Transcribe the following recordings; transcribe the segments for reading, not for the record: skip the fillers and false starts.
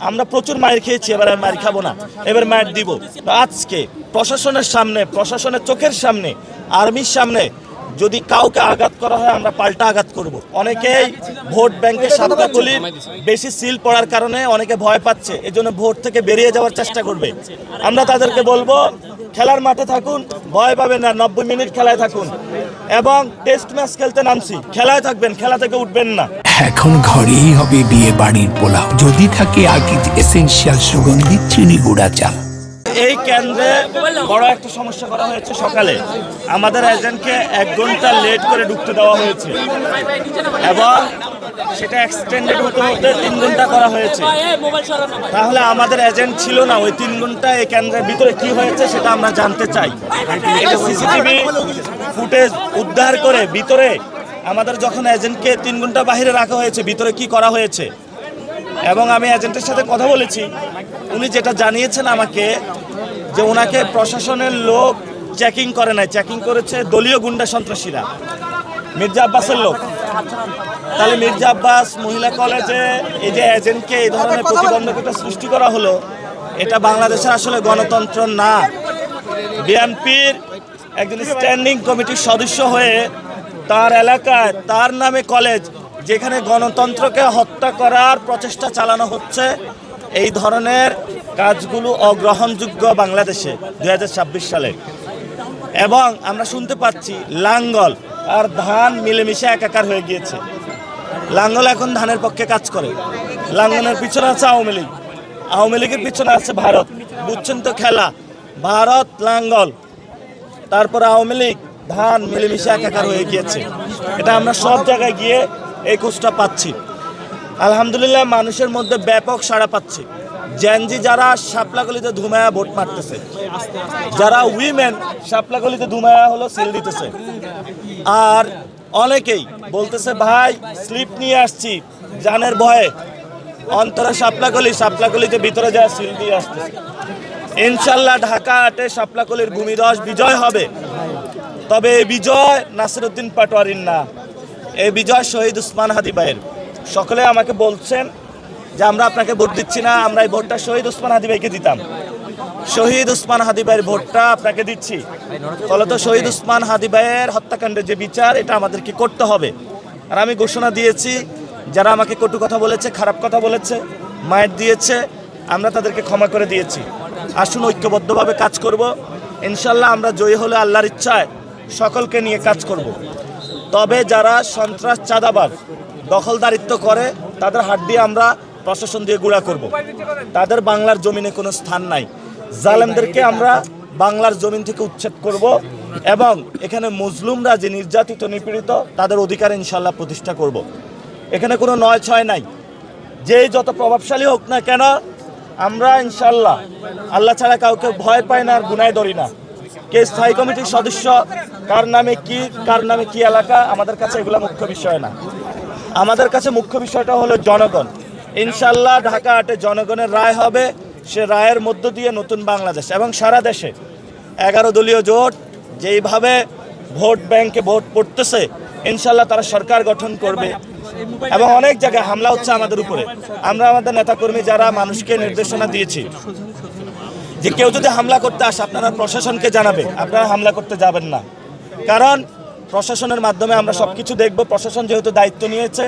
আমরা প্রচুর মায়ের খেয়েছি, এবার আর মায়ের খাবো না, এবার মায়ের দিব। আজকে প্রশাসনের সামনে, প্রশাসনের চোখের সামনে, আর্মির সামনে যদি কাউকে আঘাত করা হয় আমরা পাল্টা আঘাত করব। অনেকেই ভোট ব্যাংকে সাপলাকলির বেশি সিল পড়ার কারণে অনেকে ভয় পাচ্ছে, এজন্য ভোট থেকে বেরিয়ে যাওয়ার চেষ্টা করবে। আমরা তাদেরকে বলবো খেলার মাঠে থাকুন, ভয় পাবেন না, 90 মিনিট খেলায় থাকুন এবং টেস্ট ম্যাচ খেলতে নামছি, খেলায় থাকবেন, খেলা থেকে উঠবেন না। এখন ঘরেই হবে বিয়ে বাড়ির পোলাও, যদি থাকে আকিজ এসেনশিয়াল সুগন্ধি চিনি গুঁড়া চাল। এই কেন্দ্রে বড় একটা সমস্যা করা হয়েছে। সকালে আমাদের এজেন্টকে 1 ঘন্টা লেট করে ঢুকতে দেওয়া হয়েছে এবং সেটা এক্সটেন্ডেড হতে হতে 3 ঘন্টা করা হয়েছে। তাহলে আমাদের এজেন্ট ছিল না, ওই 3 ঘন্টা এই কেন্দ্রের ভিতরে কি হয়েছে সেটা আমরা জানতে চাই। এটা সিসিটিভি ফুটেজ উদ্ধার করে ভিতরে আমাদের যখন এজেন্টকে 3 ঘন্টা বাইরে রাখা হয়েছে, ভিতরে কি করা হয়েছে। এবং আমি এজেন্টের সাথে কথা বলেছি, উনি যেটা জানিয়েছেন আমাকে যে ওনাকে প্রশাসনের লোক চেকিং করে নাই, চেকিং করেছে দলীয় গুন্ডা সন্ত্রাসীরা, মির্জা আব্বাসের লোক। তাহলে মির্জা আব্বাস মহিলা কলেজে এই যে এজেন্টকে এই ধরনের প্রতিবন্ধকতা সৃষ্টি করা হলো, এটা বাংলাদেশের আসলে গণতন্ত্র না। বিএনপির একজন স্ট্যান্ডিং কমিটির সদস্য হয়ে তার এলাকায় তার নামে কলেজ, যেখানে গণতন্ত্রকে হত্যা করার প্রচেষ্টা চালানো হচ্ছে, এই ধরনের কাজগুলো অগ্রহণযোগ্য বাংলাদেশে 2026 সালে। এবং আমরা শুনতে পাচ্ছি লাঙ্গল আর ধান মিলেমিশে একাকার হয়ে গিয়েছে। লাঙ্গল এখন ধানের পক্ষে কাজ করে, লাঙ্গলের পিছনে আছে আওয়ামী লীগ, আওয়ামী লীগের পিছনে আছে ভারত। বুঝছেন তো খেলা, ভারত লাঙ্গল তারপর আওয়ামী লীগ ধান মিলেমিশে একাকার হয়ে গিয়েছে। এটা আমরা সব জায়গায় গিয়ে এই খোঁজটা পাচ্ছি। আলহামদুলিল্লাহ মানুষের মধ্যে ব্যাপক সাড়া পাচ্ছি। জেনজি যারা শাপলাকলিতে ধুমায়া ভোট মারতেছে, যারা উইমেন শাপলাকলিতে ধুমায়া হলো সিল দিতেছে, আর অনেকেই বলতেছে ভাই স্লিপ নিয়ে আসছি জানের ভয়ে, অন্তরে শাপলাকলিতে ভিতরে যায় সিল দিয়ে আসতেছে। ইনশাল্লাহ ঢাকা 8-এ শাপলাকলির ভূমিধস বিজয় হবে। তবে এই বিজয় নাসিরউদ্দিন পাটোয়ারির না, এই বিজয় শহীদ উসমান হাদি ভাইয়ের। সকলে আমাকে বলছেন যে আমরা আপনাকে ভোট দিচ্ছি না, আমরা এই ভোটটা শহীদ উসমান হাদি ভাইকে দিতাম। শহীদ উসমান হাদি ভাইয়ের ভোটটা আপনাকে দিচ্ছি। ফলত শহীদ উসমান হাদি ভাইয়ের হত্যাকাণ্ডের যে বিচার, এটা আমাদেরকে করতে হবে। আর আমি ঘোষণা দিয়েছি, যারা আমাকে কটু কথা বলেছে, খারাপ কথা বলেছে, মায়ের দিয়েছে, আমরা তাদেরকে ক্ষমা করে দিয়েছি। আসুন ঐক্যবদ্ধভাবে কাজ করব। ইনশাল্লাহ আমরা জয়ী হলে আল্লাহর ইচ্ছায় সকলকে নিয়ে কাজ করব। তবে যারা সন্ত্রাস, চাঁদাবাজ, দখলদারিত্ব করে, তাদের হাত দিয়ে আমরা প্রশাসন দিয়ে গুঁড়া করব। তাদের বাংলার জমিনে কোনো স্থান নাই। জালেমদেরকে আমরা বাংলার জমিন থেকে উচ্ছেদ করব এবং এখানে মজলুমরা যে নির্যাতিত, নিপীড়িত, তাদের অধিকার ইনশাল্লাহ প্রতিষ্ঠা করব। এখানে কোনো 9-6 নাই। যে যত প্রভাবশালী হোক না কেন, আমরা ইনশাল্লাহ আল্লাহ ছাড়া কাউকে ভয় পাই না আর গুনায় ধরি না। কে স্থায়ী কমিটির সদস্য, কার নামে কি এলাকা, আমাদের কাছে এগুলো মুখ্য বিষয় না। আমাদের কাছে মুখ্য বিষয়টা হলো জনগণ। ইনশাল্লাহ ঢাকা 8-এ জনগণের রায় হবে। সে রায়ের মধ্য দিয়ে নতুন বাংলাদেশ এবং সারা দেশে 11 দলীয় জোট যেইভাবে ভোট ব্যাংকে ভোট পড়তেছে, ইনশাল্লাহ তারা সরকার গঠন করবে। এবং অনেক জায়গায় হামলা হচ্ছে আমাদের উপরে। আমরা আমাদের নেতাকর্মী যারা মানুষকে নির্দেশনা দিয়েছি যে কেউ যদি হামলা করতে আসে আপনারা প্রশাসনকে জানাবে, আপনারা হামলা করতে যাবেন না। কারণ প্রশাসনের মাধ্যমে আমরা সব কিছু দেখব। প্রশাসন যেহেতু দায়িত্ব নিয়েছে,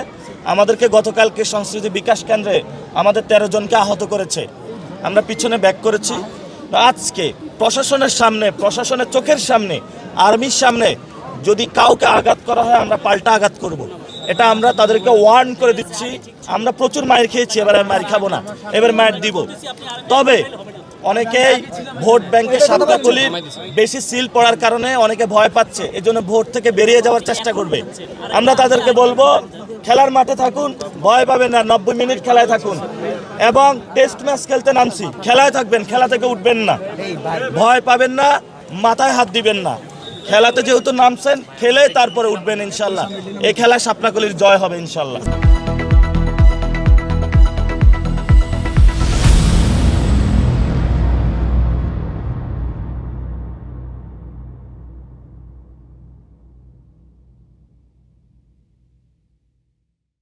আমাদেরকে গতকালকে সংস্কৃতি বিকাশ কেন্দ্রে আমাদের 13 জনকে আহত করেছে, আমরা পিছনে ব্যাক করেছি। আজকে প্রশাসনের সামনে, প্রশাসনের চোখের সামনে, আর্মির সামনে যদি কাউকে আঘাত করা হয় আমরা পাল্টা আঘাত করব। এটা আমরা তাদেরকে ওয়ার্ন করে দিচ্ছি। আমরা প্রচুর মায়ের খেয়েছি, এবার আর মায়ের খাবো না, এবার মায়ের দিব। তবে অনেকেই ভোট ব্যাংকে সাপলাকলির বেশি সিল পড়ার কারণে অনেকে ভয় পাচ্ছে, এজন্য ভোট থেকে বেরিয়ে যাওয়ার চেষ্টা করবে। আমরা তাদেরকে বলবো খেলার মাঠে থাকুন, ভয় পাবেন না, 90 মিনিট খেলায় থাকুন এবং টেস্ট ম্যাচ খেলতে নামছি, খেলায় থাকবেন, খেলা থেকে উঠবেন না, ভয় পাবেন না, মাথায় হাত দিবেন না। খেলাতে যেহেতু নামছেন, খেলে তারপরে উঠবেন ইনশাল্লাহ। এই খেলায় শাপলাকলির জয় হবে ইনশাল্লাহ।